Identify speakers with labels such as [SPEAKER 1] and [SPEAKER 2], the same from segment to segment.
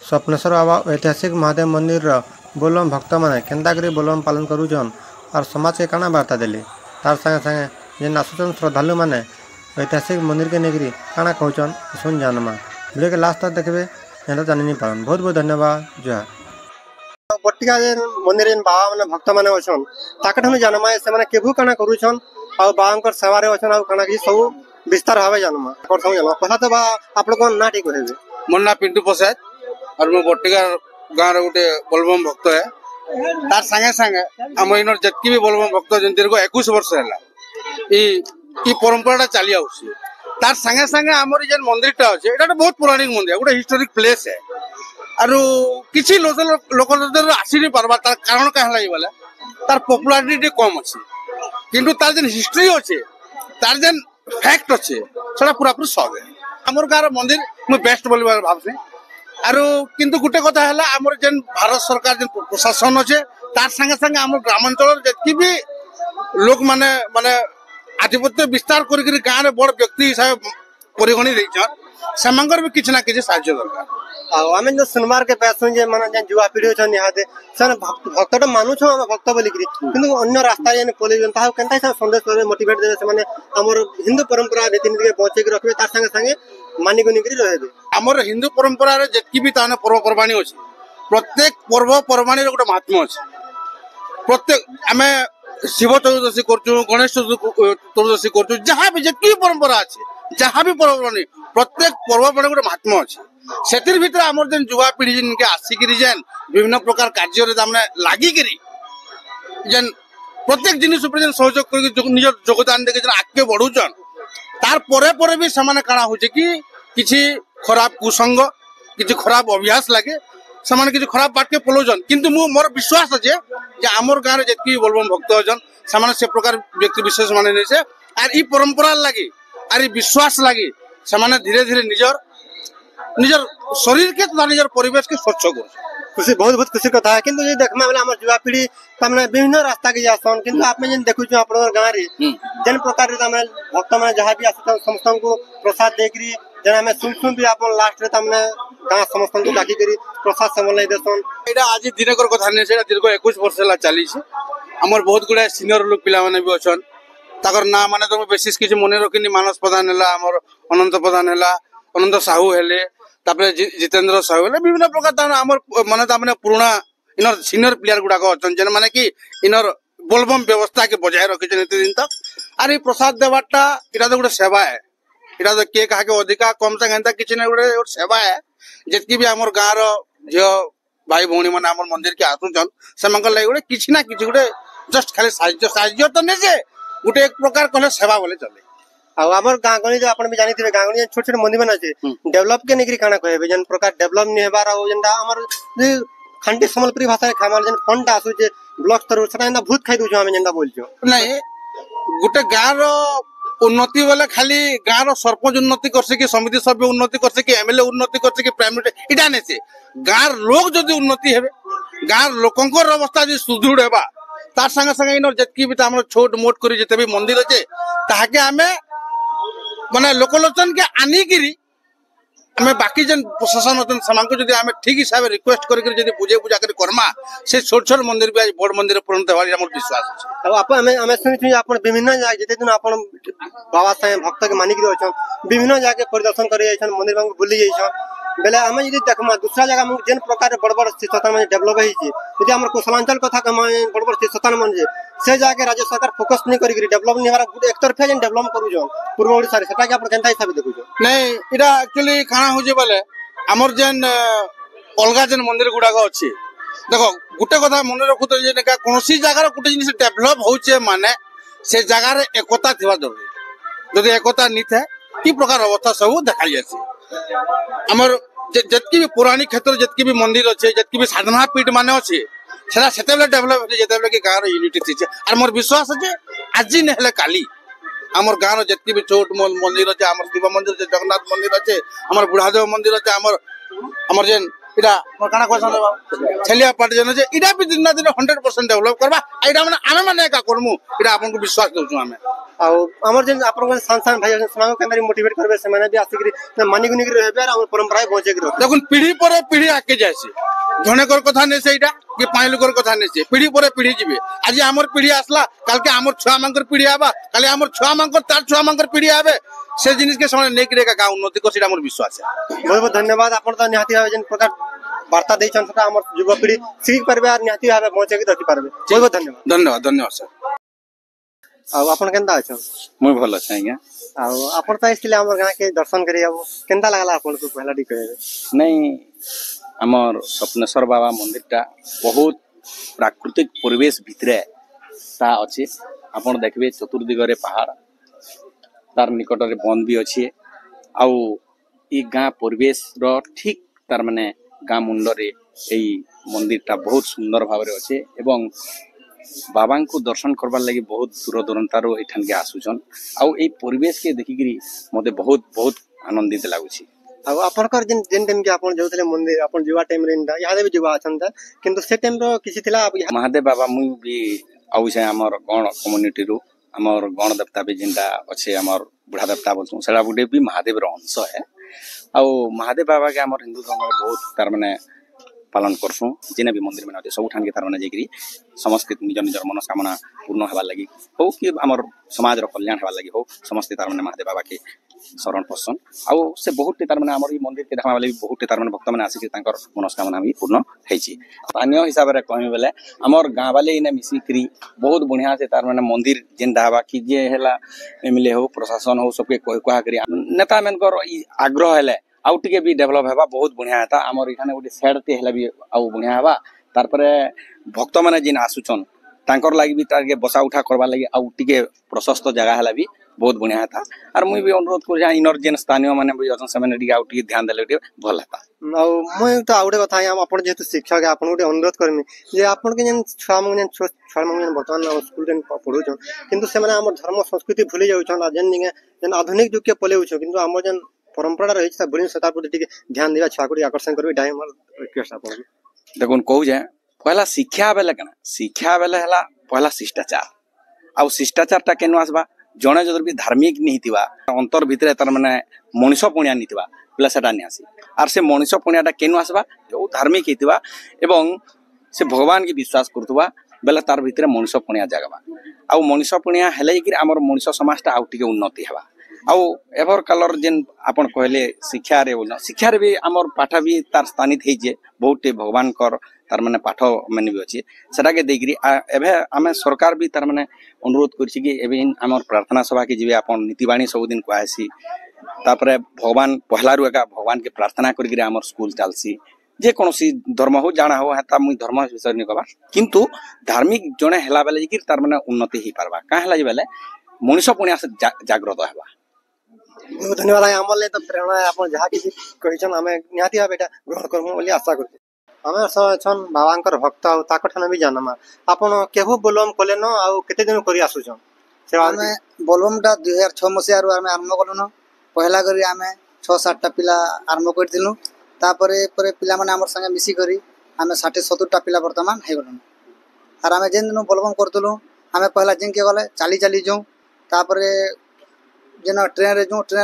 [SPEAKER 1] स्वप्नेश्वर बाबा ऐतिहासिक महादेव मंदिर बोलबम भक्त मैंने केन्ता करी बोलबम पालन करूछन और समाज के काना वार्ता देली तार संगे संगे जेन आसुचन श्रद्धालु मैंने ऐतिहासिक मंदिर के नेकरी काना कहचन सुन जानमा वीडियो के लास्ट तक देखबे एंता जानि नहीं पारन। बहुत बहुत धन्यवाद। जय बट्टिका जेन मंदिर जेन बाबा माने भक्त माने अछन ताकठ हम जानमा से माने केबु काना करूछन और बाबांकर सेवारे अछन और काना की सब विस्तार भावे जानमा और सब जानमा पहला तो बा आप लोग ना ठीक होबे।
[SPEAKER 2] मोर ना पिंटू प्रसाद और मो बट्टिका गाँव गोटे बोलबम भक्त है तार संगे संगे आम इन जितकी भी बोलबम भक्त जन दीर्घ 21 वर्ष है परंपरा चली आउछि तार संगे संगे आमर जेन मंदिरटा अछि एटा बहुत पौराणिक मंदिर गोटे हिस्टोरिक प्लेस है आरो किछि लोक आसी नहीं पारबा तार कारण का हला बोले तार पॉपुलैरिटी कम अछि किंतु तार जेन हिस्ट्री अछि तार जेन फैक्ट अछि सेटा पूरा पूरा सब है आमर गाँव मंदिर मु बेस्ट बोलबा भाबसे आरो किंतु गुटे कथा है आमर जेन भारत सरकार जेन प्रशासन अच्छे तार संगे संगे आम ग्रामांचल जी भी लोक माने माने आधिपत्य विस्तार कर गाँव में बड़ व्यक्ति हिसाब परिगणी सेमांकर भी किसी ना किसी साहाय्य दरकार।
[SPEAKER 1] आमे जो सुनबार के पैसुन जे माने जे युवा पीढ़ी छन यहादे सन भक्तटा मानुछ हम भक्त बोली किंतु अन्य रास्ता जेन पोले जन ता केनता से संदेश करे मोटिवेट दे से माने हमर हिंदू परंपरा रीति नीति के बचे के रखबे तार संगे संगे मानी गुनी करी रहबे।
[SPEAKER 2] हमर हिंदू परंपरा रे जेतकी भी ताने पर्व पर्वाणी अछि प्रत्येक पर्व पर्वाणी रे गोटे महात्मा अछि प्रत्येक आमे शिव चतुर्दशी करछु गणेश चतुर्दशी करछु जहां भी जेतकी परंपरा अछि जहां भी पर्व पर्वाणी प्रत्येक पर्व पर्वाणी गोटे महात्मा अछि सेतिर भीतर हमर जेन युवा पीढ़ी जिन के आसिकरी जेन विभिन्न प्रकार कार्य रे हमने लागि करी जेन प्रत्येक जिनिस ऊपर जेन सहयोग कर निज योगदान देके जेन आगे बढ़ुचन तार परे परे भी समान काना होचे कि किछि खराब कुसंग किछि खराब अभ्यास लागे समान किछि खराब बात के पलोजन किंतु मु मोर विश्वास अछि जे हमर गाँव रे जेतकी बोलबम भक्त अजन समान से प्रकार व्यक्ति विशेष माने नै से आर ई परंपरा लागी आर ई विश्वास लागी समान धीरे धीरे निजर शरीर के तथा निजर परिवेश के स्वच्छ कर
[SPEAKER 1] खुशी बहुत बहुत खुशी कथा है किंतु ये देखमा वाला हमर युवा पीढ़ी तमने विभिन्न रास्ता के जासन किंतु आप में जेन देखु छ अपन गाँव रे जेन प्रकार रे तमने भक्त माने जहां भी आसत समस्त को प्रसाद देकरी जेना में सुन भी अपन लास्ट रे तमने गाँव समस्त को डाकी करी प्रसाद समलय देसन
[SPEAKER 2] एटा आज दिनकर कथा नै सेटा दीर्घ 21 वर्ष ला चली छै हमर बहुत गुडा सीनियर लोक पिला माने भी अछन ताकर नाम माने तो बेसिस किछ मने रखिनी मानस प्रधान हला हमर अनंत प्रधान हला अनंत साहू हेले तापरे जितेंद्र साहू हेले विभिन्न प्रकार ताने हमर माने ताने पुराना इनर सीनियर प्लेयर गुडा को अछन जेन माने कि इनर बोलबम व्यवस्था के बजाय रखि जने दिन तक आर ई प्रसाद देवाटा इटा तो गुडे सेवा है इटा तो के कहा के अधिका कम से घंटा किछ नै गुडे सेवा है जेतकी भी हमर गाँव रो झियो भाई भौणी माने हमर मंदिर के आसुचन सेमंकर लागि गुडे किछ ना किछ गुडे जस्ट खाली साहाय्य तो नै जे गुटे एक प्रकार कहले सेवा बोले चले
[SPEAKER 1] आ हमर गाँव गणी जो आपण भी जानि थिबे गाँव गणी छोट छोट मंदिर बना छै डेवलप के नेकरी काना कहबे जन प्रकार डेवलप नि हेबार हो जनदा हमर जे खंडी समलपुरी भाषा के खामार जन फंड आसु जे ब्लॉक स्तर सटा ना भूत खाइ दउ छ हम जनदा बोलछो
[SPEAKER 2] नहीं गुटे गाँव रो उन्नति वाला खाली गाँव रो सरपंच उन्नति करसे कि समिति सभ्य उन्नति करसे कि एमएलए उन्नति करसे कि प्राइम मिनिस्टर इटा नै से गाँव लोग जदी उन्नति हेबे गाँव लोकंकर अवस्था जे सुदृढ़ हेबा तार संगे संगे इन जतकी भी हमर छोट मोट करी जते भी मंदिर अछि ताहाके हमें माने लोकलोचन के आनी गिरी हमें बाकी जन प्रशासन अतन समान को जदी हमें ठीक हिसाब रिक्वेस्ट करी जदी पूजे पूजा करी करमा से छोट छोट मंदिर भी आज बड़ मंदिर परिणत होवाली हमर विश्वास अछि। अब आपण हमें सुनि आपण विभिन्न जगह जते दिन आपण बाबा साहेब भक्त के मानिक रहछन विभिन्न जगह परिदर्शन करै जाइछन मंदिर में बुली जाइछन बेले हमें यदि देखमा दूसरा जगह में जेन प्रकार बड़ बड़ स्थान में डेवलप होई छै यदि हमर कुशलांचल कथा के बड़ बड़ स्थान मन जे से जाके राज्य सरकार फोकस नहीं करी डेवलप नहीं हमारा एक तरफा जेन डेवलप करू जो पूर्व ओडिसा रे सेटा के आपण केनता हिसाब देखु जो नहीं इडा एक्चुअली खाना हो जे बोले हमर जेन अलगा जेन मंदिर गुडा को अछि देखो गुटे कथा मन रखु तो जे का कोनोसी जगह गुटे जिनिस डेवलप होचे माने से जगह रे एकता थिबा जरूरी जदी एकता नि थे की प्रकार अवस्था सब देखाई जासी हमर जतकी भी पुरानी क्षेत्र जतकी भी मंदिर अच्छे जतकी भी साधना पीठ माने अच्छे सेटा सेतेबले डेवलप जेतेबले कि गाँव यूनिटी थी आर मोर विश्वास है आज नहले काली हमर गाँव जतकी भी छोट मंदिर अच्छे हमर शिव मंदिर अच्छे जगन्नाथ मंदिर अच्छे हमर बुढ़ादेव मंदिर अच्छे हमर जेन इटा काना क्वेश्चन छलिया पार्टी जन जे इटा भी दिन ना दिन 100% डेवलप करबा इटा माने आमे माने का करमु इटा आपन को विश्वास दउछु हमें
[SPEAKER 1] आमर जेन आपन सान सान भाई समाज के अंदर मोटिवेट करबे से माने भी आसिकरी मानी गुनी रहबे और हमर परंपरा बचे के
[SPEAKER 2] देखुन पीढ़ी पर पीढ़ी आके जायसी जनेकर कथा नै सेटा कि पाई लोकर कथा नै से पीढ़ी पर पीढ़ी जिबे आज हमर पीढ़ी आसला काल के हमर छुआ मांकर पीढ़ी आबा काल हमर छुआ मांकर तार छुआ मांकर पीढ़ी आबे से जिनिस के समय नै करे का गांव उन्नति को सेटा हमर विश्वास है।
[SPEAKER 1] बहुत बहुत धन्यवाद आपन तो निहाती भावे जेन प्रकार वार्ता दै छन सेटा हमर युवा पीढ़ी सीख परबे और निहाती भावे बचे के रखि परबे। बहुत बहुत धन्यवाद।
[SPEAKER 2] धन्यवाद धन्यवाद सर।
[SPEAKER 1] आपन केनता अछन?
[SPEAKER 2] मुई भल छै आज्ञा।
[SPEAKER 1] आपन त इसलिए हमर गां के दर्शन करी अब केनता लागला आपन को पहला डी कहे
[SPEAKER 3] नहीं आमर स्वप्नेश्वर बाबा मंदिरटा बहुत प्राकृतिक परिवेश भितरे ता अच्छे आपण देखबे चतुर्दिगरे पहाड़ तार निकटरे बन भी अच्छे आउ ई गाँ परिवेश रो ठीक तार माने गाँ मुंडरे एई मंदिरटा बहुत सुंदर भाव रे अच्छे एवं बाबा को दर्शन करबार लगी बहुत दूर दूरांतार एठान के आसुचन आउ एई परिवेश के देखिकरी मते बहुत बहुत आनंदित लागुची।
[SPEAKER 1] अब आपनकर जेन जेन टाइम के आपन जोतले मंदिर आपन जुवा टाइम रे इंदा यादे भी जुवा अछन त किंतु से टाइम रो किछि थिला अब
[SPEAKER 3] महादेव बाबा मु भी आउ छै हमर गण कम्युनिटी रो हमर गण देवता भी जिंदा अच्छे हमर बुढ़ा देवता बोलछू सेला गुडे भी महादेव रो अंश है आउ महादेव बाबा के हमर हिंदू धर्म में बहुत तार माने पालन करसु जेने भी मंदिर में सब ठान के तार माने जेकरी समस्त निज निज मनोकामना पूर्ण हेबा लागि हो कि हमर समाज रो कल्याण हेबा लागि हो समस्त तार माने महादेव बाबा के शरण पसन आउ से बहुत तार माने हमर ई मंदिर के देखा वाले बहुत तार माने भक्त माने आसी के तांकर मनोकामना भी पूर्ण हेछि। स्थानीय हिसाब रे कहमी बेले हमर गां वाले इने मिसी करी बहुत बढ़िया से तार माने मंदिर जेन दावा कि जे हेला एमएलए हो प्रशासन हो सबके कह करी नेता मेनकर ई आग्रह हेले आउ टिके भी डेवलप हेबा बहुत बढ़िया हेता हमर इखाने गोटे साइड ते हेला भी आउ बढ़िया हेबा तार परे भक्त माने जिन आसुचन तांकर लागि भी तार के बसा उठा करबा लागि आउ टिके प्रशस्त जगह हेला भी बहुत बढ़िया था और मुई भी अनुरोध कर जा इनर जेन स्थानीय माने भी असन समय टिके आउ टिके ध्यान देले टिके भल हेता।
[SPEAKER 1] मुई तो आउडे कथा हम आपन जेतु शिक्षक आपन गोटे अनुरोध करमी जे आपन के जेन छुआ मन जेन छुआ मन जेन वर्तमान स्कूल जेन पढुछन किंतु से माने हमर धर्म संस्कृति भूली जाउछन जेन निगे जेन आधुनिक युग के पलेउछ किंतु हमर जेन परंपरा रही छ बुढ़ी सता पर टिके ध्यान देबा छुआ को आकर्षण करबे डाई हमर रिक्वेस्ट आपन
[SPEAKER 3] देखुन कहू जे पहला शिक्षा बेले कना शिक्षा बेले हला पहला शिष्टाचार आउ शिष्टाचार ता केनु आसबा जणे जदर भी धार्मिक नहीं थिबा अंतर भितरे तार माने मनुष्य पुण्या नहीं थिबा प्लस सेटा नहीं आसी आर से मनुष्य पुण्याटा केनु आसबा जो धार्मिक हिथिबा एवं से भगवान के विश्वास करथुबा बेले तार भितरे मनुष्य पुण्या जागबा आउ मनुष्य पुण्या हेले कि हमर मनुष्य समाजटा आउ टिके उन्नति हेबा आउ एभर कलर जेन आपन कहले शिक्षा रे बोल शिक्षा रे भी हमर पाठ भी तार स्थानित हे जे बहुते भगवान कर तार माने पाठ माने भी अछि सेटा के देगिरी एभे हमें सरकार भी तार माने अनुरोध करछि कि एबे हमर प्रार्थना सभा के जिबे आपन नीतिवाणी सब दिन कहसी तापरे भगवान पहला रुका भगवान के प्रार्थना करके हमर स्कूल चलसी जे कोनोसी धर्म हो जाना हो हेता मुई धर्म विषय नि कहबा किंतु धार्मिक जने हेला बेले कि तार माने उन्नति ही पारबा का हेला जे बेले मनुष्य पुण्य से जागृत हेबा।
[SPEAKER 1] बहुत धन्यवाद हमले तो प्रेरणा आपन जहा किसी कहिछन हमें निहाती हा बेटा ग्रहण करमु बोली आशा करते हमें छन बाबांकर भक्त आ ताकठन भी जानमा आपन केहू बोलम कोले न आ केते दिन करी आसुछन सेवा
[SPEAKER 4] हमें बोलबमटा 2006 मसिया रु हमें आरंभ करनो पहला करी हमें 6-7 टा पिला आरंभ करथिलु तापरे परे पिला माने हमर संगे मिसी करी हमें 60-70 टा पिला वर्तमान हे गलन आर हमें जेन दिन बोलबम करतलु हमें पहला जिन के गले चाली चाली जो तापरे जेन ट्रेन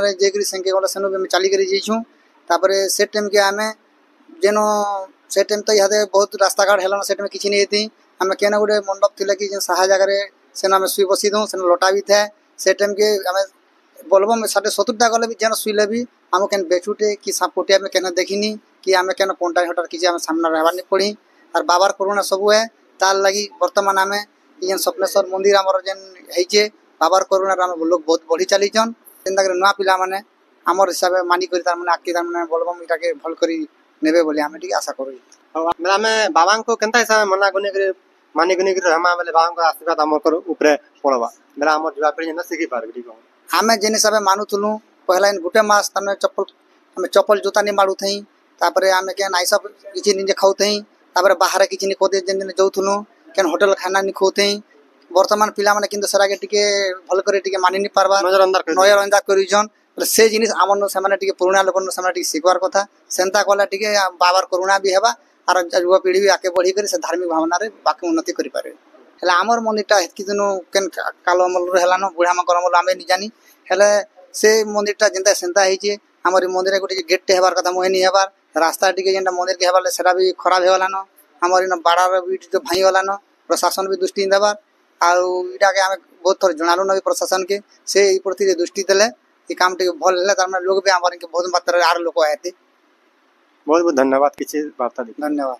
[SPEAKER 4] रे जेकरी संगे गले सनु में चाली करी जइछु तापरे से टाइम के हमें जेनो से टाइम तो यादे बहुत रास्ता घाट हेलन से टाइम किछि नै हेती हमें केना गुडे मंडप थिले कि जे सहा जगह रे सेना में सुई बसी दो सेना लोटा भी थे से टाइम के हमें बोलबम 70 टा गले भी जेन सुईले भी हम केन बेचुटे कि सापोटिया में केना देखिनी कि हमें केना कोंटा हटर कि जे हमें सामना रहबा नै पड़ी और बाबार करुणा सब है तार लागि वर्तमान हमें जेन स्वप्नेश्वर मंदिर हमर जेन हेजे बाबार करुणा हम लोग बहुत बढ़ी चली जन जिंदा करे नुआ पिला माने हमर हिसाब मानी करी तार माने आकी तार माने बोलबम इटा के भल करी नेबे बोली हमें ठीक आशा करू
[SPEAKER 1] मेरा में बाबा को केनता हिसाब मना गुने करे मानी गुने करे हम बेले बाबा को आशीर्वाद हमर कर ऊपर पड़वा मेरा हमर जुवा पड़ी न सीखी पार ठीक
[SPEAKER 4] हमें जेन हिसाब मानुतलु पहला इन गुटे मास तने चप्पल हमें चप्पल जूता नि माडू थई तापरे हमें केन आइसा किछि निजे खाउ थई तापरे बाहर किछि नि कोदे जेन दिन जाउथुनु केन होटल खाना नि खाउ थई वर्तमान पिला माने किंतु सरा के टिके भल करे टिके मानि नि पारबा नजर अंदाज करिजन से जिनिस आमन से माने टिके पुराना लोकन से माने टिके सिखवार कथा सेंता कोला टिके बाबार करुणा भी हेबा और युवा पीढ़ी भी आके बढ़ी करे से धार्मिक भावना रे बाकी उन्नति करि पारे। ହେଲେ ଆମର ମନ୍ଦିରଟା ହେତ୍କି ଦିନ କେନ୍ କାଲ ଅମଲରୁ ହେଲାନ ବୁଢ଼ା ମାଙ୍କର ଅମଲ ଆମେ ନି ଜାନି ହେଲେ ସେ ମନ୍ଦିରଟା ଯେନ୍ତା ସେନ୍ତା ହେଇଛେ ଆମର ଏ ମନ୍ଦିରରେ ଗୋଟେ ଗେଟ୍ଟେ ହେବାର କଥା ମୁହେଁ ନି ହେବାର ରାସ୍ତା ଟିକେ ଯେନ୍ଟା ମନ୍ଦିରକେ ହେବାର ସେଟା ବି ଖରାପ ହେଇଗଲାନ ଆମର ଇନ ବାଡ଼ାର ବି ଟିକେ ଭାଙ୍ଗି ଗଲାନ ପ୍ରଶାସନ ବି ଦୃଷ୍ଟି ଦେବାର ଆଉ ଇଟାକେ ଆମେ ବହୁତ ଥର ଜଣାଲୁନ ବି ପ୍ରଶାସନକେ ସେ ଏଇ ପ୍ରତି ଦୃଷ୍ଟି ଦେଲେ ଏ କାମ ଟିକେ ଭଲ ହେଲେ ତାର ଲୋକ ବି ଆମର ବହୁତ ମାତ୍ରାରେ ଆର ଲୋକ ଆଏତେ
[SPEAKER 1] ବହୁତ ବହୁତ ଧନ୍ୟବାଦ କିଛି ବାର୍ତ୍ତା
[SPEAKER 4] ଧନ୍ୟବାଦ।